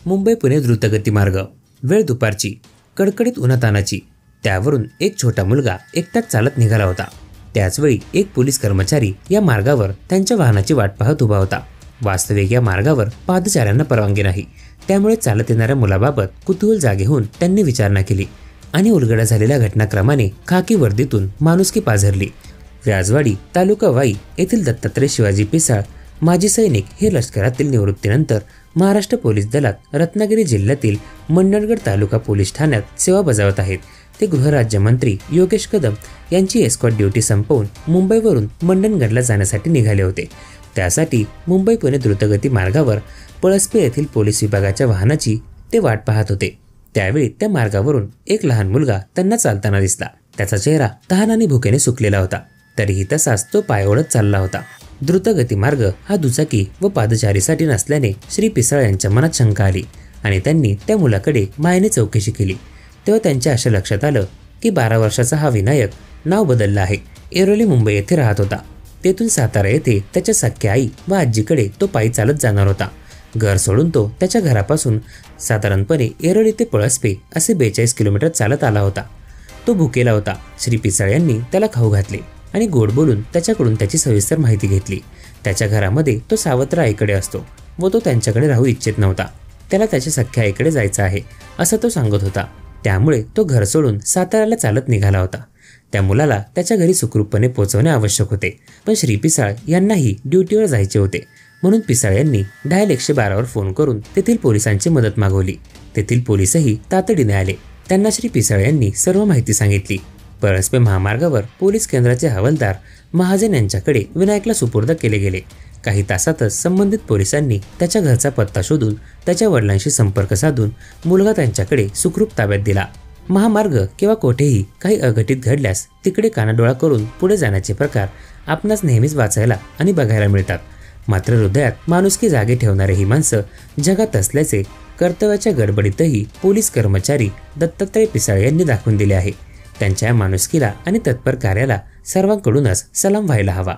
मुंबई पुणे द्रुतगती मार्ग, वेळ दुपारची, कडकडीत उन्हातानाची। त्यावरून एक छोटा मुलगा एकटाच चालत निघाला होता। त्याचवेळी एक पोलीस कर्मचारी या मार्गावर त्यांच्या वाहनाची वाट पाहत उभा होता। वास्तविक या मार्गावर पादचाऱ्यांना परवानगी नाही, त्यामुळे चालत येणाऱ्या मुलाबाबत कुतूहल जागे होऊन त्यांनी विचारणा केली आणि उलगडा झालेल्या घटनाक्रमाने खाकी वर्दीतून माणुसकी पाझरली। व्याजवाडी तालुका वाई येथील दत्तात्रय शिवाजी पिसाळ, माजी सैनिक, हे लष्करातील निवृत्तीनंतर महाराष्ट्र पोलीस दलात रत्नागिरी जिल्ह्यातील मंडणगड तालुका पोलीस ठाण्यात सेवा बजावत आहेत। ते गृहराज्यमंत्री योगेश कदम यांची एस्कॉर्ट ड्युटी संपवून मुंबईवरून मंडणगडला जाण्यासाठी निघाले होते। त्यासाठी मुंबई पुणे द्रुतगती मार्गावर पळसपे येथील पोलीस विभागाच्या वाहनाची ते वाट पाहत होते। त्यावेळी त्या मार्गावरून एक लहान मुलगा त्यांना चालताना दिसला। त्याचा चेहरा तहान आणि भुकेने सुकलेला होता, तरीही तसाच तो पाय ओढत चालला होता। द्रुतगती मार्ग हा दुचाकी व पादचारीसाठी नसल्याने श्री पिसाळ यांच्या मनात शंका आली आणि त्यांनी त्या मुलाकडे मायेने चौकशी केली। तेव्हा त्यांच्या अशा लक्षात आलं की 12 वर्षाचा हा विनायक नाव बदललं आहे। एरोली मुंबई येथे राहत होता। तेथून सातारा येथे त्याच्या सख्ख्या आई व आजीकडे तो पायी चालत जाणार होता। घर सोडून तो त्याच्या घरापासून साधारणपणे एरोली ते पळसपे असे 42 किलोमीटर चालत आला होता। तो भुकेला होता। श्री पिसाळ यांनी त्याला खाऊ घातले आणि गोड बोलून त्याच्याकडून त्याची सविस्तर माहिती घेतली। त्याच्या घरामध्ये तो सावत्र आईकडे असतो व तो त्यांच्याकडे राहू इच्छित नव्हता। त्याला त्याच्या सख्ख्या आईकडे जायचं आहे असं तो सांगत होता। त्यामुळे तो घर सोडून साताऱ्याला चालत निघाला होता। त्या मुलाला त्याच्या घरी सुखरूपपणे पोहोचवणे आवश्यक होते, पण श्री पिसाळ यांनाही ड्युटीवर जायचे होते। म्हणून पिसाळ यांनी डायल 112 वर फोन करून तेथील पोलिसांची मदत मागवली। तेथील पोलीसही तातडीने आले। त्यांना श्री पिसाळ यांनी सर्व माहिती सांगितली। पळसपे महामार्गावर पोलीस केंद्राचे हवालदार महाजन यांच्याकडे विनायकला सुपूर्द केले गेले। काही तासातच संबंधित पोलिसांनी त्याच्या घरचा पत्ता शोधून त्याच्या वडिलांशी संपर्क साधून मुलगा त्यांच्याकडे सुखरूप ताब्यात दिला। महामार्ग किंवा कोठेही काही अघटित घडल्यास तिकडे कानाडोळा करून पुढे जाण्याचे प्रकार आपणास नेहमीच वाचायला आणि बघायला मिळतात। मात्र हृदयात माणुसकी जागे ठेवणारे ही माणसं जगात असल्याचे कर्तव्याच्या गडबडीतही पोलीस कर्मचारी दत्तात्रय पिसाळ यांनी दाखवून दिले आहे। त्यांच्या माणुसकीला आणि तत्पर कार्याला सर्वांकडूनच सलाम व्हायला हवा।